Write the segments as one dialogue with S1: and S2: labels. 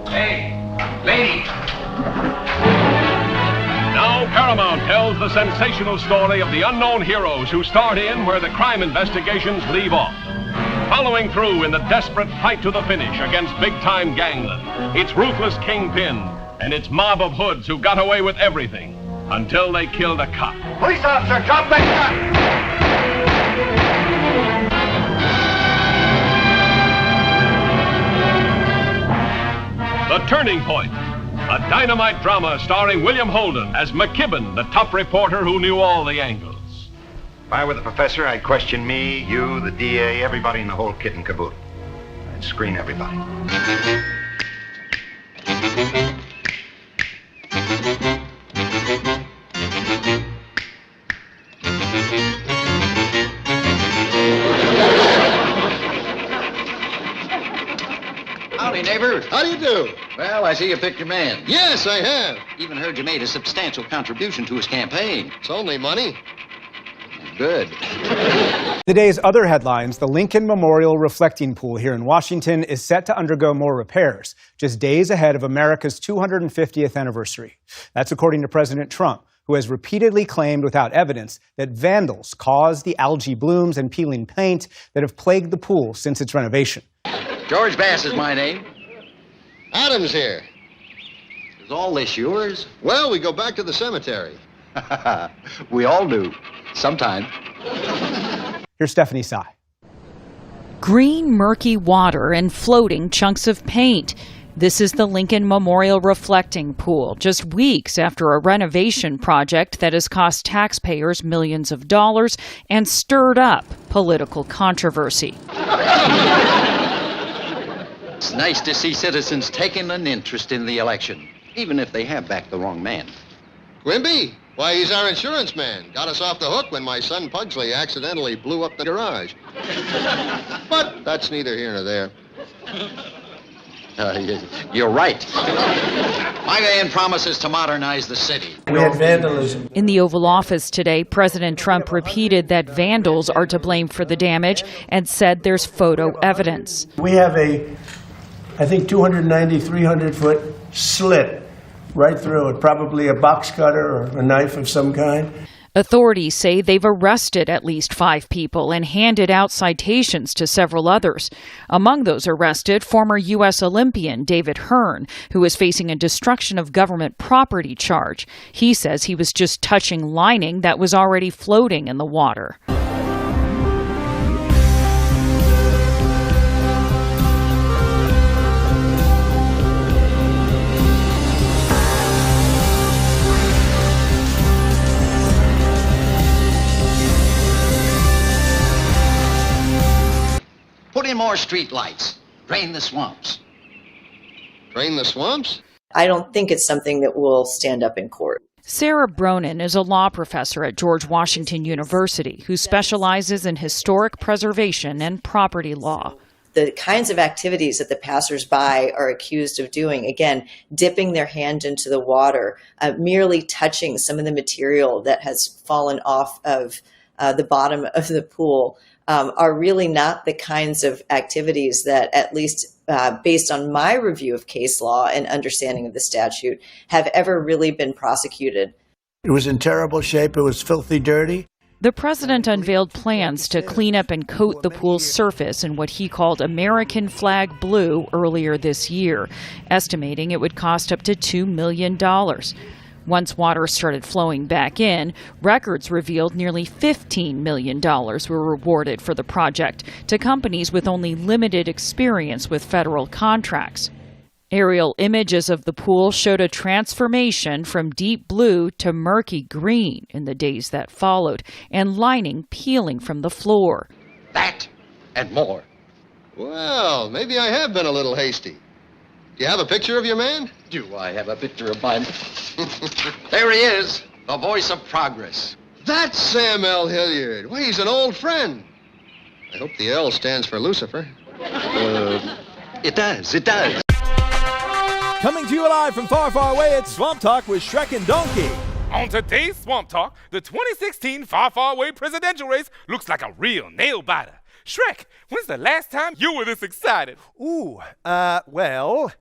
S1: Hey, lady.
S2: Now Paramount tells the sensational story of the unknown heroes who start in where the crime investigations leave off. Following through in the desperate fight to the finish against big-time gangland, its ruthless kingpin and its mob of hoods who got away with everything until they killed a cop.
S1: Police officer, drop that
S2: The Turning Point, a dynamite drama starring William Holden as McKibben, the tough reporter who knew all the angles.
S3: If I were the professor, I'd question me, you, the DA, everybody in the whole kit and caboodle. I'd screen everybody.
S4: Howdy, neighbor.
S5: How do you do?
S4: Well, I see you picked your man.
S5: Yes, I have.
S4: Even heard you made a substantial contribution to his campaign.
S5: It's only money.
S4: Good.
S6: The day's other headlines: the Lincoln Memorial Reflecting Pool here in Washington is set to undergo more repairs, just days ahead of America's 250th anniversary. That's according to President Trump, who has repeatedly claimed without evidence that vandals caused the algae blooms and peeling paint that have plagued the pool since its renovation.
S4: George Bass is my name.
S5: Adam's here.
S4: Is all this yours?
S5: Well, we go back to the cemetery.
S4: We all do. Sometime.
S6: Here's Stephanie Sy.
S7: Green, murky water and floating chunks of paint. This is the Lincoln Memorial Reflecting Pool, just weeks after a renovation project that has cost taxpayers millions of dollars and stirred up political controversy.
S4: It's nice to see citizens taking an interest in the election, even if they have backed the wrong man.
S5: Quimby? Why, he's our insurance man. Got us off the hook when my son Pugsley accidentally blew up the garage. But that's neither here nor there.
S4: You're right. My man promises to modernize the city.
S8: We had vandalism.
S7: In the Oval Office today, President Trump repeated that vandals are to blame for the damage and said there's photo evidence.
S8: We have I think 290, 300-foot slit right through it, probably a box cutter or a knife of some kind.
S7: Authorities say they've arrested at least 5 people and handed out citations to several others. Among those arrested, former U.S. Olympian David Hearn, who is facing a destruction of government property charge. He says he was just touching lining that was already floating in the water.
S4: Put in more street lights. Drain the swamps.
S5: Drain the swamps?
S9: I don't think it's something that will stand up in court.
S7: Sarah Bronin is a law professor at George Washington University who specializes in historic preservation and property law.
S9: The kinds of activities that the passersby are accused of doing, again, dipping their hand into the water, merely touching some of the material that has fallen off of the bottom of the pool, are really not the kinds of activities that, at least based on my review of case law and understanding of the statute, have ever really been prosecuted.
S8: It was in terrible shape. It was filthy dirty.
S7: The president unveiled plans to clean up and coat the pool's surface in what he called American flag blue earlier this year, estimating it would cost up to $2 million. Once water started flowing back in, records revealed nearly $15 million were rewarded for the project to companies with only limited experience with federal contracts. Aerial images of the pool showed a transformation from deep blue to murky green in the days that followed, and lining peeling from the floor.
S4: That and more.
S5: Well, maybe I have been a little hasty. Do you have a picture of your man?
S4: Do I have a picture of mine? There he is, the voice of progress.
S5: That's Sam L. Hilliard. Why, he's an old friend. I hope the L stands for Lucifer.
S4: It does.
S10: Coming to you live from far, far away, it's Swamp Talk with Shrek and Donkey.
S11: On today's Swamp Talk, the 2016 Far, Far Away presidential race looks like a real nail-biter. Shrek, when's the last time you were this excited?
S12: Well,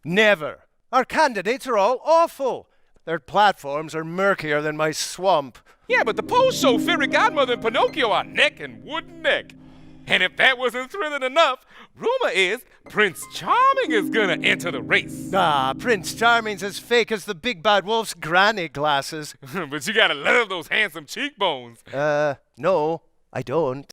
S12: never. Our candidates are all awful. Their platforms are murkier than my swamp.
S11: Yeah, but the polls show Fairy Godmother and Pinocchio are neck and wooden neck. And if that wasn't thrilling enough, rumor is Prince Charming is gonna enter the race.
S12: Prince Charming's as fake as the Big Bad Wolf's granny glasses.
S11: But you gotta love those handsome cheekbones.
S12: No, I don't.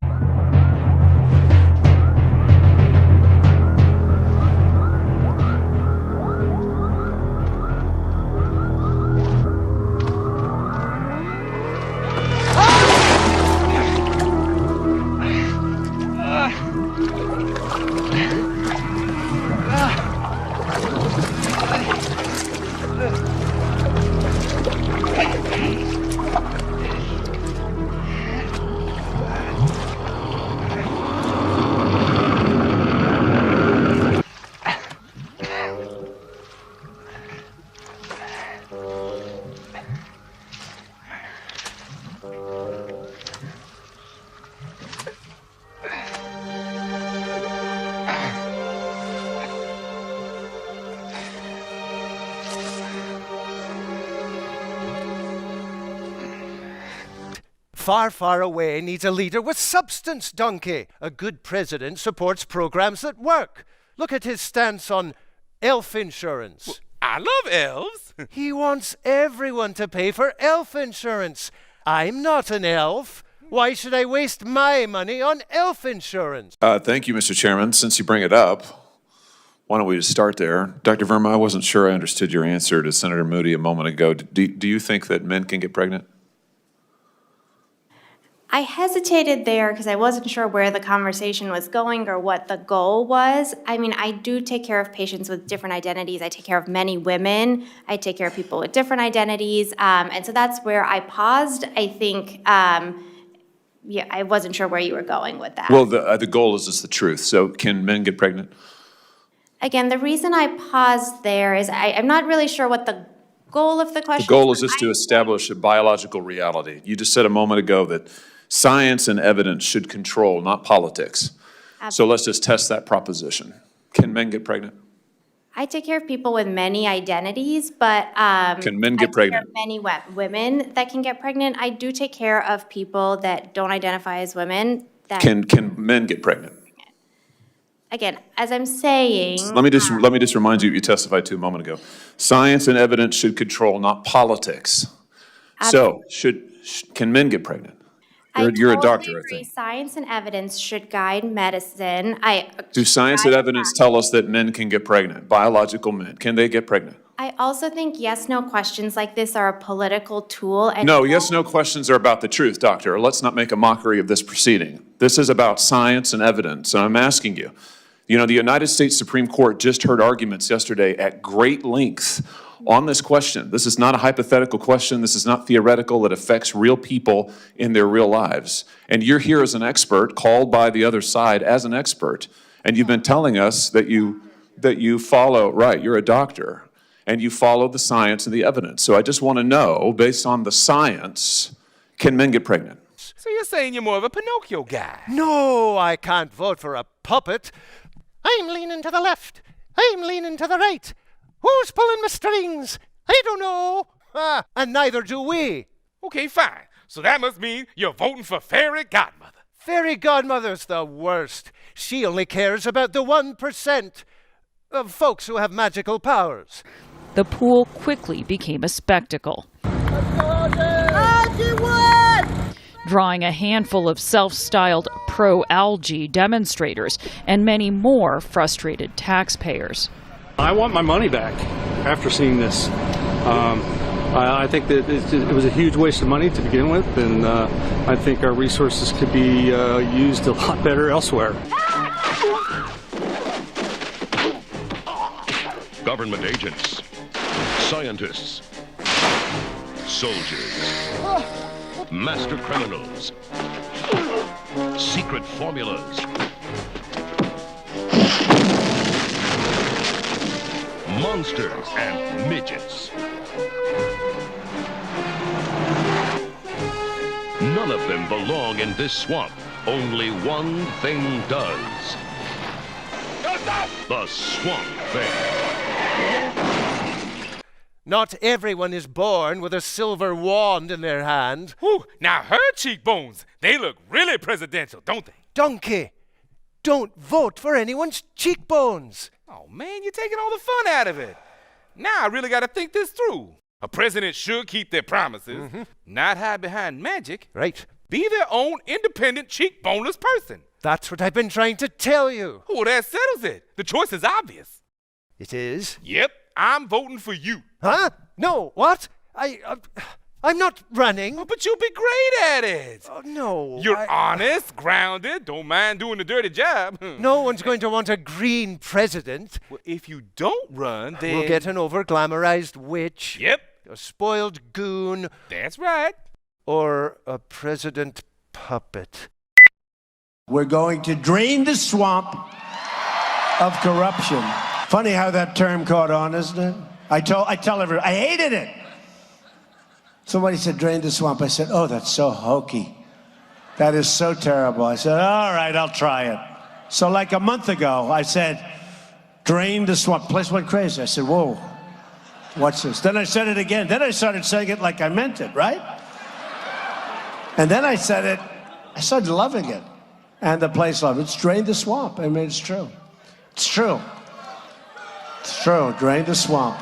S12: Far, far away needs a leader with substance, donkey. A good president supports programs that work. Look at his stance on elf insurance.
S11: Well, I love elves.
S12: He wants everyone to pay for elf insurance. I'm not an elf. Why should I waste my money on elf insurance?
S13: Thank you, Mr. Chairman. Since you bring it up, why don't we just start there? Dr. Verma, I wasn't sure I understood your answer to Senator Moody a moment ago. Do you think that men can get pregnant?
S14: I hesitated there because I wasn't sure where the conversation was going or what the goal was. I mean, I do take care of patients with different identities. I take care of many women. I take care of people with different identities. And so that's where I paused. I think, I wasn't sure where you were going with that.
S13: Well, the goal is just the truth. So can men get pregnant?
S14: Again, the reason I paused there is I'm not really sure what the goal of the question is.
S13: The goal is just to establish a biological reality. You just said a moment ago that science and evidence should control, not politics. Absolutely. So let's just test that proposition. Can men get pregnant?
S14: I take care of people with many identities, but
S13: can men get pregnant?
S14: There are many women that can get pregnant. I do take care of people that don't identify as women. That
S13: can men get pregnant?
S14: Again, as I'm saying,
S13: let me just remind you what you testified to a moment ago. Science and evidence should control, not politics. Absolutely. So can men get pregnant? You're a doctor, I think.
S14: Science and evidence should guide medicine.
S13: Do science and evidence tell us that men can get pregnant? Biological men, can they get pregnant?
S14: I also think yes/no questions like this are a political tool. And
S13: no, yes/no questions are about the truth, doctor. Let's not make a mockery of this proceeding. This is about science and evidence, and I'm asking you. You know, the United States Supreme Court just heard arguments yesterday at great length on this question. This is not a hypothetical question. This is not theoretical. It affects real people in their real lives. And you're here as an expert, called by the other side as an expert, and you've been telling us that you follow, right, you're a doctor, and you follow the science and the evidence. So I just want to know, based on the science, can men get pregnant?
S11: So you're saying you're more of a Pinocchio guy?
S12: No, I can't vote for a puppet. I'm leaning to the left. I'm leaning to the right. Who's pulling my strings? I don't know. And neither do we.
S11: Okay, fine. So that must mean you're voting for Fairy Godmother.
S12: Fairy Godmother's the worst. She only cares about the 1% of folks who have magical powers.
S7: The pool quickly became a spectacle, drawing a handful of self-styled pro-algae demonstrators and many more frustrated taxpayers.
S15: I want my money back after seeing this. I think that it was a huge waste of money to begin with, and I think our resources could be used a lot better elsewhere.
S2: Government agents, scientists, soldiers, master criminals, secret formulas, monsters and midgets. None of them belong in this swamp.
S16: only one thing does. The swamp thing.
S12: Not everyone is born with a silver wand in their hand.
S11: Whew, now her cheekbones, they look really presidential, don't they?
S12: Donkey, don't vote for anyone's cheekbones.
S11: Oh, man, you're taking all the fun out of it. Now I really got to think this through. A president should keep their promises, not hide behind magic.
S12: Right.
S11: Be their own independent, cheekboneless person.
S12: That's what I've been trying to tell you.
S11: Well, that settles it. The choice is obvious.
S12: It is?
S11: Yep, I'm voting for you.
S12: Huh? No, what? I'm not running.
S11: Oh, but you'll be great at it.
S12: Oh, no.
S11: You're honest, grounded, don't mind doing the dirty job.
S12: No one's going to want a green president.
S11: Well, if you don't run, then...
S12: We'll get an over-glamorized witch.
S11: Yep.
S12: A spoiled goon.
S11: That's right.
S12: Or a president puppet.
S8: We're going to drain the swamp of corruption. Funny how that term caught on, isn't it? I tell everyone, I hated it. Somebody said, drain the swamp. I said, oh, that's so hokey. That is so terrible. I said, all right, I'll try it. So like a month ago, I said, drain the swamp. The place went crazy. I said, whoa, what's this? Then I said it again. Then I started saying it like I meant it, right? And then I said it, I started loving it. And the place loved it. It's drain the swamp. I mean, it's true. It's true. It's true. Drain the swamp.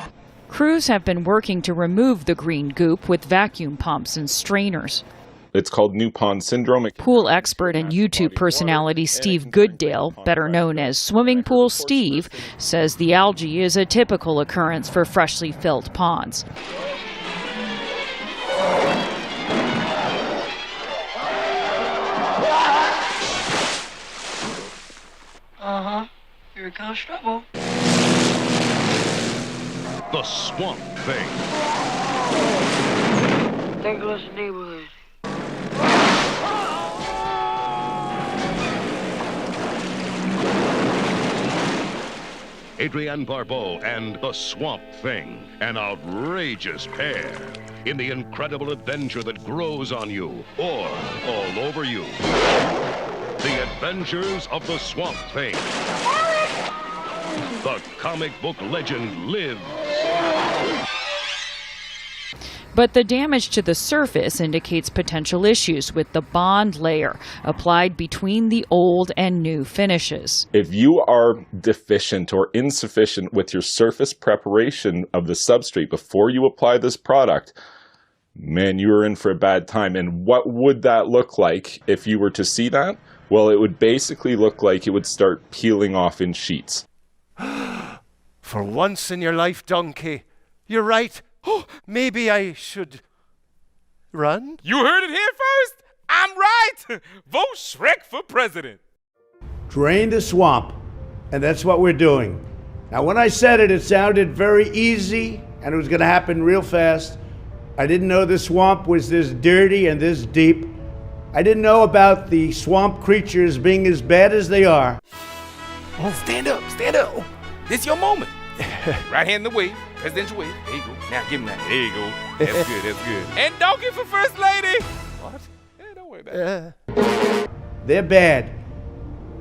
S7: Crews have been working to remove the green goop with vacuum pumps and strainers.
S17: It's called New Pond Syndrome.
S7: Pool expert and YouTube personality Steve Gooddale, better known as Swimming Pool Steve, says the algae is a typical occurrence for freshly filled ponds.
S18: Here comes trouble.
S16: The swamp thing.
S18: There goes the neighborhood.
S16: Adrienne Barbeau and the Swamp Thing, an outrageous pair in the incredible adventure that grows on you or all over you. The Adventures of the Swamp Thing. The comic book legend lives.
S7: But the damage to the surface indicates potential issues with the bond layer applied between the old and new finishes.
S17: If you are deficient or insufficient with your surface preparation of the substrate before you apply this product, man, you're in for a bad time. And what would that look like if you were to see that? Well, it would basically look like it would start peeling off in sheets.
S12: For once in your life, Donkey, you're right. Oh, maybe I should run?
S11: You heard it here first. I'm right. Vote Shrek for president.
S8: Drain the swamp, and that's what we're doing. Now, when I said it, it sounded very easy, and it was going to happen real fast. I didn't know the swamp was this dirty and this deep. I didn't know about the swamp creatures being as bad as they are.
S11: Oh, stand up, stand up. Oh, this is your moment. Right hand in the way, presidential way. There you go. Now give him that. There you go. That's good, that's good. And donkey for first lady. What? Yeah, don't worry about it.
S8: They're bad,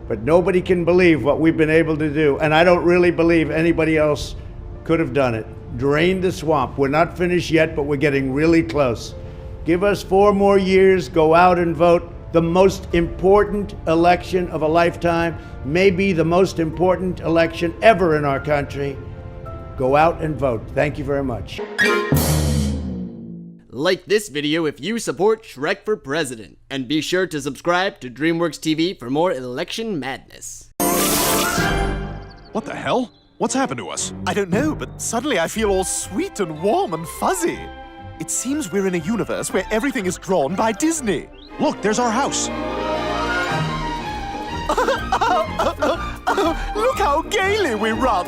S8: but nobody can believe what we've been able to do, and I don't really believe anybody else could have done it. Drain the swamp. We're not finished yet, but we're getting really close. Give us 4 more years, go out and vote. The most important election of a lifetime, maybe the most important election ever in our country. Go out and vote. Thank you very much.
S19: Like this video if you support Shrek for President, and be sure to subscribe to DreamWorks TV for more election madness.
S10: What the hell? What's happened to us?
S20: I don't know, but suddenly I feel all sweet and warm and fuzzy. It seems we're in a universe where everything is drawn by Disney.
S10: Look, there's our house.
S20: Look how gaily we run.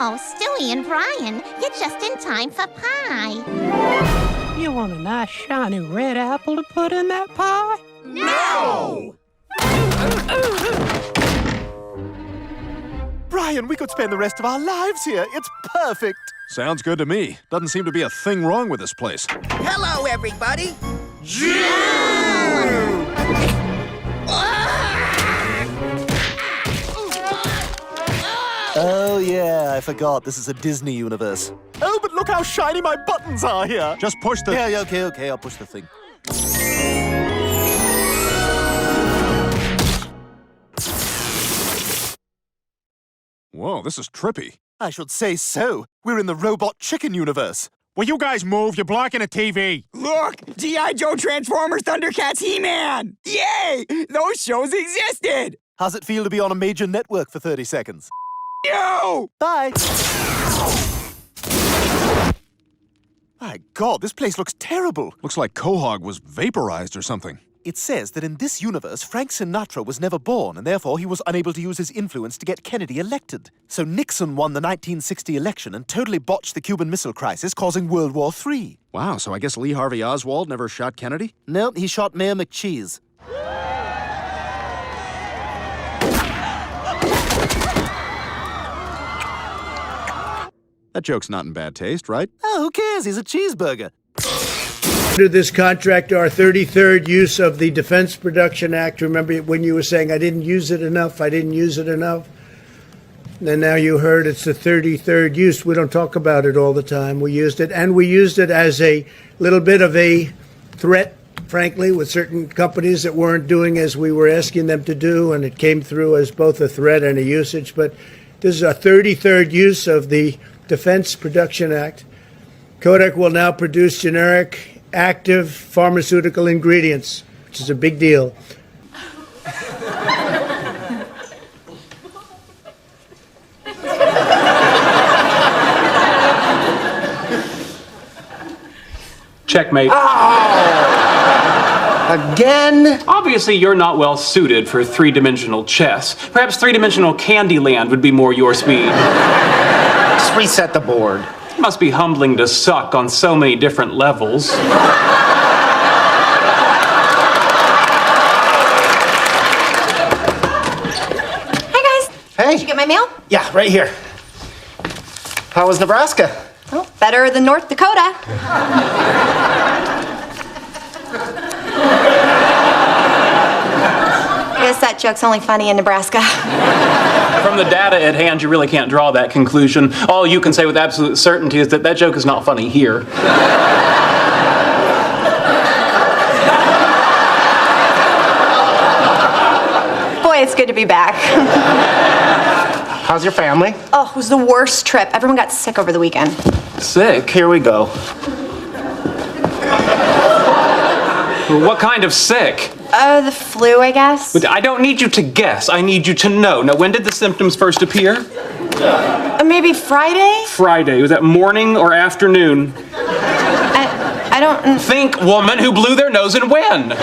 S21: Oh, Stewie and Brian, you're just in time for pie.
S18: You want a nice shiny red apple to put in that pie?
S21: No!
S20: Brian, we could spend the rest of our lives here. It's perfect.
S10: Sounds good to me. Doesn't seem to be a thing wrong with this place.
S1: Hello, everybody.
S20: Oh, yeah, I forgot. This is a Disney universe. Oh, but look how shiny my buttons are here.
S10: Just push the...
S20: Yeah, okay, I'll push the thing.
S10: Whoa, this is trippy.
S20: I should say so. We're in the robot chicken universe.
S22: Will you guys move? You're blocking the TV.
S1: Look! G.I. Joe, Transformers, Thundercats, He-Man! Yay! Those shows existed!
S20: How's it feel to be on a major network for 30 seconds?
S1: You!
S20: Bye! My God, this place looks terrible.
S10: Looks like Quahog was vaporized or something.
S20: It says that in this universe, Frank Sinatra was never born, and therefore he was unable to use his influence to get Kennedy elected. So Nixon won the 1960 election and totally botched the Cuban Missile Crisis, causing World War III.
S10: Wow, so I guess Lee Harvey Oswald never shot Kennedy?
S20: No, he shot Mayor McCheese.
S10: That joke's not in bad taste, right?
S20: Oh, who cares? He's a cheeseburger.
S8: Under this contract, our 33rd use of the Defense Production Act. Remember when you were saying, I didn't use it enough, And now you heard it's the 33rd use. We don't talk about it all the time. We used it, and we used it as a little bit of a threat, frankly, with certain companies that weren't doing as we were asking them to do, and it came through as both a threat and a usage. But this is a 33rd use of the Defense Production Act. Kodak will now produce generic active pharmaceutical ingredients, which is a big deal.
S23: Checkmate.
S1: Again?
S23: Obviously, you're not well suited for three-dimensional chess. Perhaps three-dimensional Candyland would be more your speed.
S1: Just reset the board.
S23: It must be humbling to suck on so many different levels.
S24: Hey guys.
S1: Hey.
S24: Did you get my mail?
S1: Yeah, right here. How was Nebraska?
S24: Oh, better than North Dakota. I guess that joke's only funny in Nebraska.
S23: From the data at hand, you really can't draw that conclusion. All you can say with absolute certainty is that that joke is not funny here.
S24: Boy, it's good to be back.
S1: How's your family?
S24: Oh, it was the worst trip. Everyone got sick over the weekend.
S23: Sick?
S1: Here we go.
S23: What kind of sick?
S24: The flu, I guess.
S23: But I don't need you to guess. I need you to know. Now, when did the symptoms first appear?
S24: Maybe Friday?
S23: Friday. Was that morning or afternoon?
S24: I don't...
S23: Think, woman who blew their nose and when?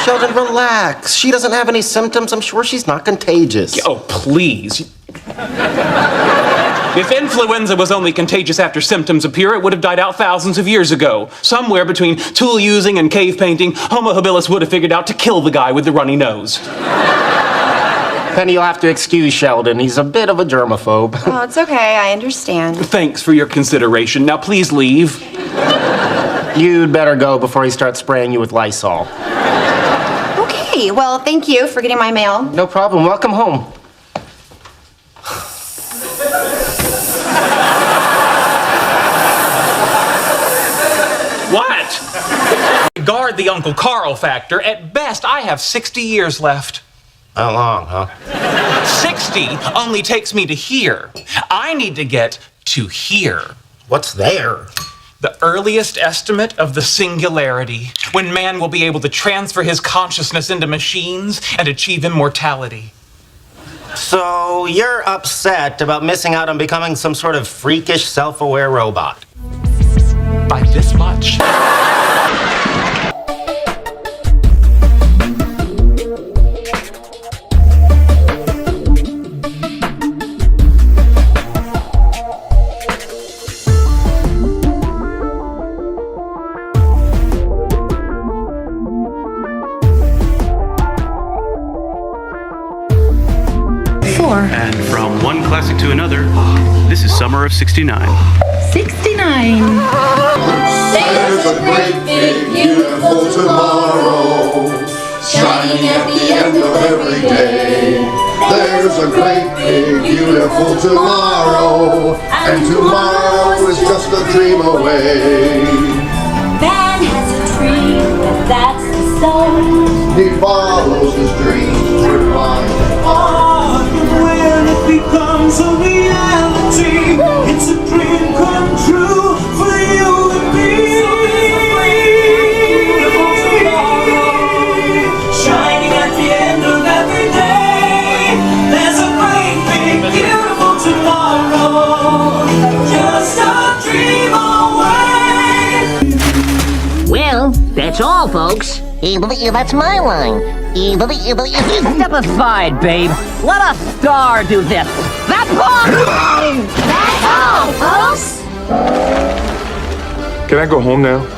S1: Sheldon, relax. She doesn't have any symptoms. I'm sure she's not contagious.
S23: Oh, please. If influenza was only contagious after symptoms appear, it would have died out thousands of years ago. Somewhere between tool using and cave painting, Homo habilis would have figured out to kill the guy with the runny nose.
S1: Penny, you'll have to excuse Sheldon. He's a bit of a germaphobe.
S24: Oh, it's okay. I understand.
S23: Thanks for your consideration. Now please leave.
S1: You'd better go before he starts spraying you with Lysol.
S24: Okay, well, thank you for getting my mail.
S1: No problem. Welcome home.
S23: What? Guard the Uncle Carl factor. At best, I have 60 years left.
S1: How long, huh?
S23: 60 only takes me to here. I need to get to here.
S1: What's there?
S23: The earliest estimate of the singularity, when man will be able to transfer his consciousness into machines and achieve immortality.
S1: So you're upset about missing out on becoming some sort of freakish, self-aware robot?
S23: By this much.
S3: more.
S23: And from one classic to another, this is Summer of 69.
S3: 69.
S5: There's a great big beautiful tomorrow, shining at the end of every day. There's a great big beautiful tomorrow, and tomorrow is just a dream away.
S3: Man has a dream, but that's the soul.
S5: He follows his dreams with flying.
S3: When it becomes a reality, it's a dream come true for you and me. Shining at the end of every day, there's a great big beautiful tomorrow, just a dream away.
S6: Well, that's all, folks. That's my line. Step aside, babe. Let a star do this. That's all!
S3: That's all, folks.
S9: Can I go home now?